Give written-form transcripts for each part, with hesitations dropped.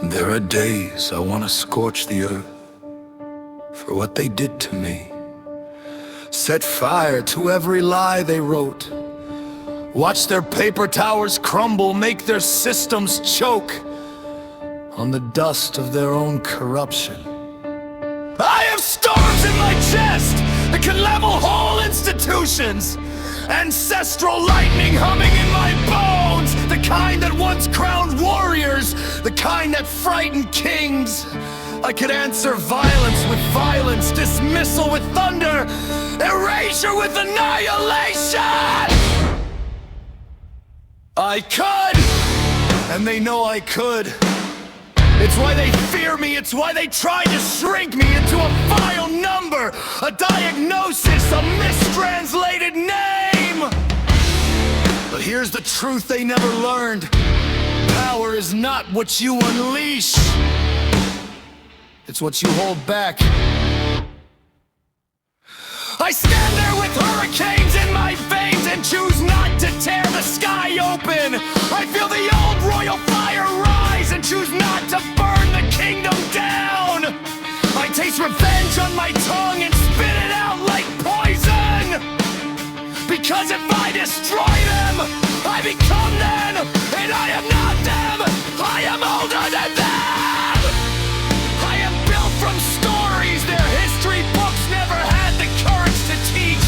There are days I want to scorch the earth for what they did to me. Set fire to every lie they wrote. Watch their paper towers crumble, make their systems choke on the dust of their own corruption. I have storms in my chest that can level whole institutions. Ancestral lightning humming in my bones, the kind that once crowned warriors, the kind that frightened kings. I could answer violence with violence, dismissal with thunder, erasure with annihilation! I could, and they know I could. It's why they fear me, it's why they try to shrink me into a vile number, a diagnosis, a mistranslated name. But here's the truth they never learned. Power is not what you unleash, it's what you hold back. I stand there with hurricanes in my veins and choose not to tear the sky open. I feel the old royal fire rise and choose not to burn the kingdom down. I taste revenge on my tongue and spit it out like poison. Because if I destroy them, I become them, and I am not them. I am older than them. I am built from stories their history books never had the courage to teach.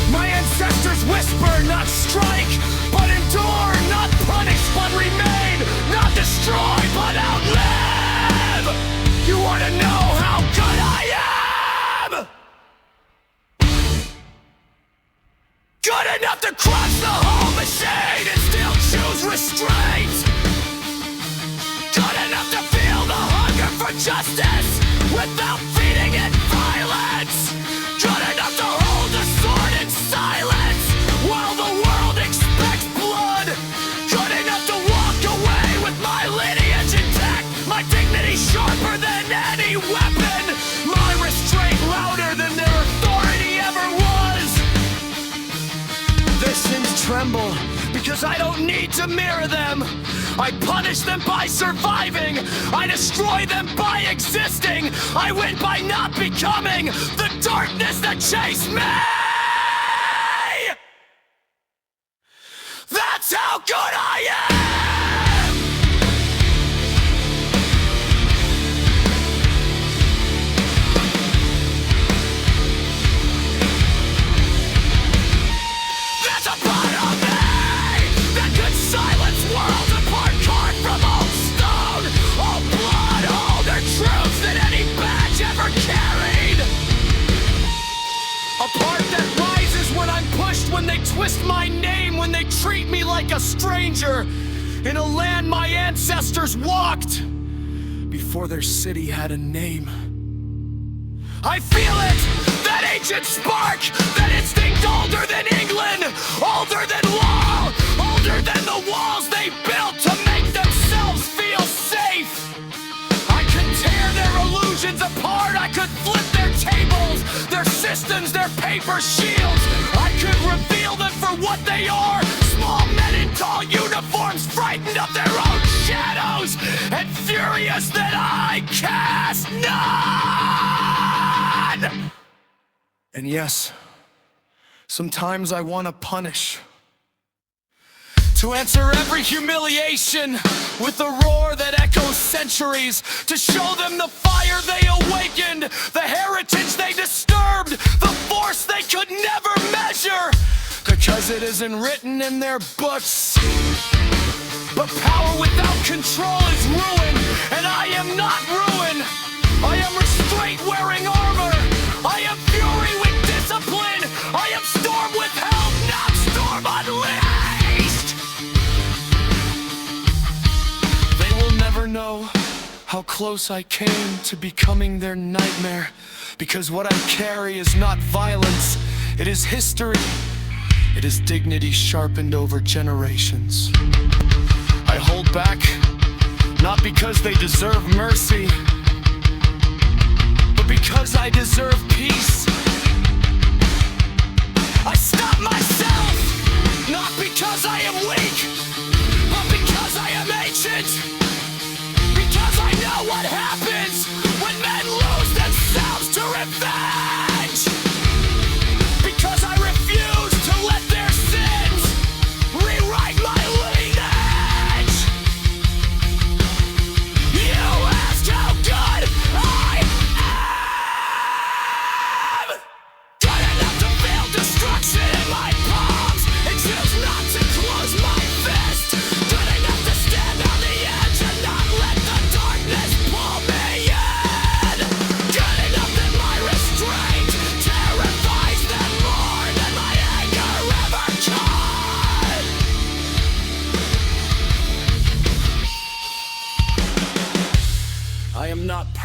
My ancestors whisper, not strike, but endure, not punish, but remain, not destroy, but outlive. You want to know how good I am? Good enough to crush the whole machine and still choose restraint. Good enough to feel the hunger for justice without feeding it violence. Good enough to hold the sword in silence while the world expects blood. Good enough to walk away with my lineage intact, my dignity sharper than any weapon, my restraint louder than their authority ever was. Their sins tremble because I don't need to mirror them. I punish them by surviving. I destroy them by existing. I win by not becoming the darkness that chased me. That's how good I am. There's a part of me that could silence worlds apart, carved from old stone, old blood, older truths than any badge ever carried. A part that rises when I'm pushed, when they twist my name, when they treat me like a stranger in a land my ancestors walked before their city had a name. I feel it, that ancient spark, that instinct older than England, older than law, older than the walls they built to make themselves feel safe. I could tear their illusions apart, I could flip their tables, their systems, their paper shields. I could reveal them for what they are, small men in tall uniforms, frightened of their own shadows, and furious that I cast none. And yes, sometimes I want to punish, to answer every humiliation with a roar that echoes centuries, to show them the fire they awakened, the heritage they disturbed, the force they could never measure, because it isn't written in their books. But power without control is ruin, and I am not ruin. I am restraint wearing armor. I am fury with discipline. I am storm with help, not storm unleashed. They will never know how close I came to becoming their nightmare, because what I carry is not violence, it is history. It is dignity sharpened over generations. I hold back, not because they deserve mercy, but because I deserve peace. I stop myself, not because I am weak, but because I am ancient.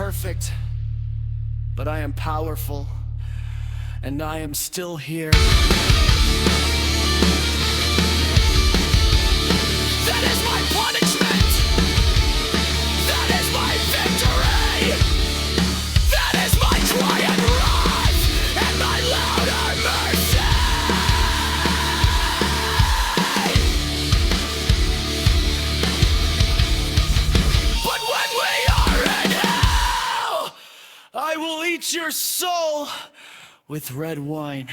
perfect, but I am powerful, and I am still here. That is my punishment! That is my victory! That is my cry and rise, and my louder mercy! But when we are in hell, I will eat your soul with red wine.